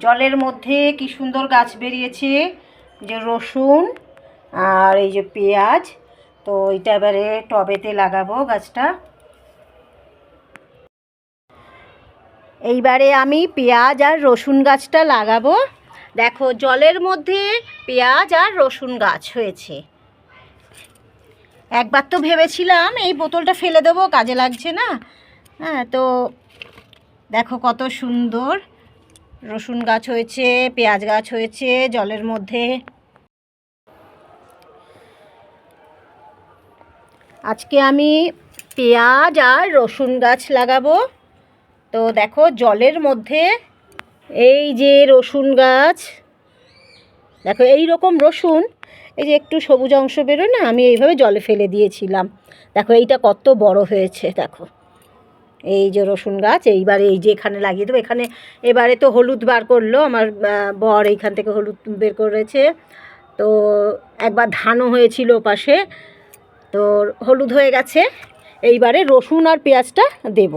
জলের মধ্যে কি সুন্দর গাছ বেরিয়েছে, যে রসুন আর এই যে পেঁয়াজ। তো এটা এবারে টবেতে লাগাবো গাছটা। এইবারে আমি পেঁয়াজ আর রসুন গাছটা লাগাবো। দেখো জলের মধ্যে পেঁয়াজ আর রসুন গাছ হয়েছে। একবার তো ভেবেছিলাম এই বোতলটা ফেলে দেবো, কাজে লাগছে না। হ্যাঁ, তো দেখো কত সুন্দর রসুন গাছ হয়েছে, পেঁয়াজ গাছ হয়েছে জলের মধ্যে। আজকে আমি পেঁয়াজ আর রসুন গাছ লাগাবো। তো দেখো জলের মধ্যে এই যে রসুন গাছ, দেখো এই রকম রসুন, এই যে একটু সবুজ অংশ বেরোয় না, আমি এইভাবে জলে ফেলে দিয়েছিলাম। দেখো এইটা কত বড় হয়েছে, দেখো এই যে রসুন গাছ। এইবারে এই যে এখানে লাগিয়ে দেবো। এখানে এবারে তো হলুদ বার করলো আমার বর, এইখান থেকে হলুদ বের করেছে। তো একবার ধানও হয়েছিল পাশে, তো হলুদ হয়ে গেছে। এইবারে রসুন আর পেঁয়াজটা দেব।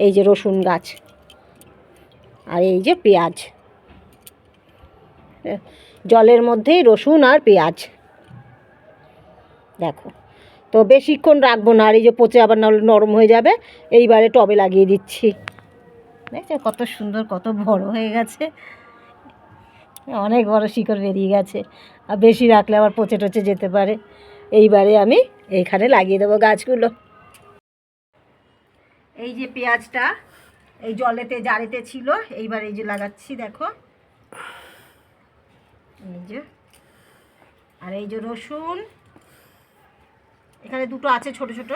এই যে রসুন গাছ আর এই যে পেঁয়াজ, জলের মধ্যেই রসুন আর পেঁয়াজ। দেখো তো বেশিক্ষণ রাখবো না, আর এই যে পচে আবার নরম হয়ে যাবে। এইবারে টবে লাগিয়ে দিচ্ছি। দেখছো কত সুন্দর, কত বড় হয়ে গেছে, অনেক বড় শিকড় বেরিয়ে গেছে। আর বেশি রাখলে আবার পচে টচে যেতে পারে। এইবারে আমি এইখানে লাগিয়ে দেবো গাছগুলো। এই যে পেঁয়াজটা এই জলেতে জারেতে ছিল, এইবার এই যে লাগাচ্ছি দেখো, এই যে। আর এই যে রসুন, এখানে দুটো আছে ছোট ছোট।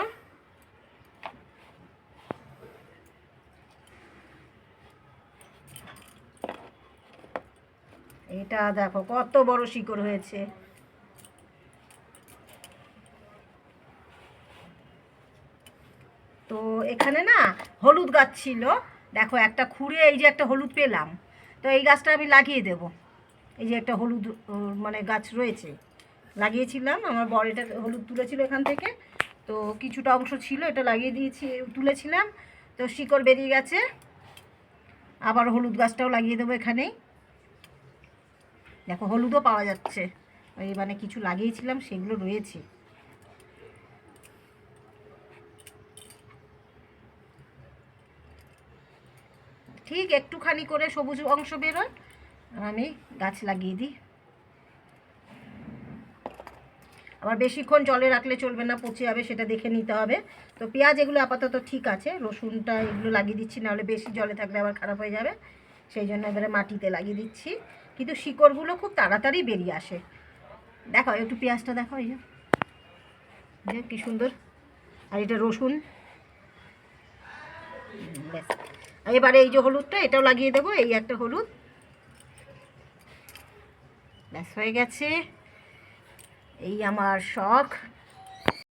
এটা দেখো কত বড় শিকড় হয়েছে। তো এখানে না হলুদ গাছ ছিল, দেখো একটা খুঁড়ে এই যে একটা হলুদ পেলাম। তো এই গাছটা আমি লাগিয়ে দেব। এই যে একটা হলুদ মানে গাছ রয়েছে, লাগিয়েছিলাম। আমার বর এটা হলুদ তুলেছিল এখান থেকে, তো কিছুটা অংশ ছিল, এটা লাগিয়ে দিয়েছি, তুলেছিলাম। তো শিকড় বেরিয়ে গেছে, আবার হলুদ গাছটাও লাগিয়ে দেবো এখানেই। দেখো হলুদও পাওয়া যাচ্ছে, ওই মানে কিছু লাগিয়েছিলাম সেগুলো রয়েছে। ঠিক একটুখানি করে সবুজ অংশ বেরোয়, আমি গাছ লাগিয়ে দিই। আবার বেশিক্ষণ জলে রাখলে চলবে না, পচে যাবে, সেটা দেখে নিতে হবে। তো পেঁয়াজ এগুলো আপাতত ঠিক আছে, রসুনটা এগুলো লাগিয়ে দিচ্ছি, নাহলে বেশি জলে থাকলে আবার খারাপ হয়ে যাবে। সেই জন্য এবারে মাটিতে লাগিয়ে দিচ্ছি। কিন্তু শিকড়গুলো খুব তাড়াতাড়ি বেরিয়ে আসে। দেখো একটু পেঁয়াজটা দেখো, এই যে কী সুন্দর। আর এটা রসুন, ব্যাস। এবারে এই যে হলুদটা, এটাও লাগিয়ে দেবো, এই একটা হলুদ, ব্যাস হয়ে গেছে। এই আমার শখ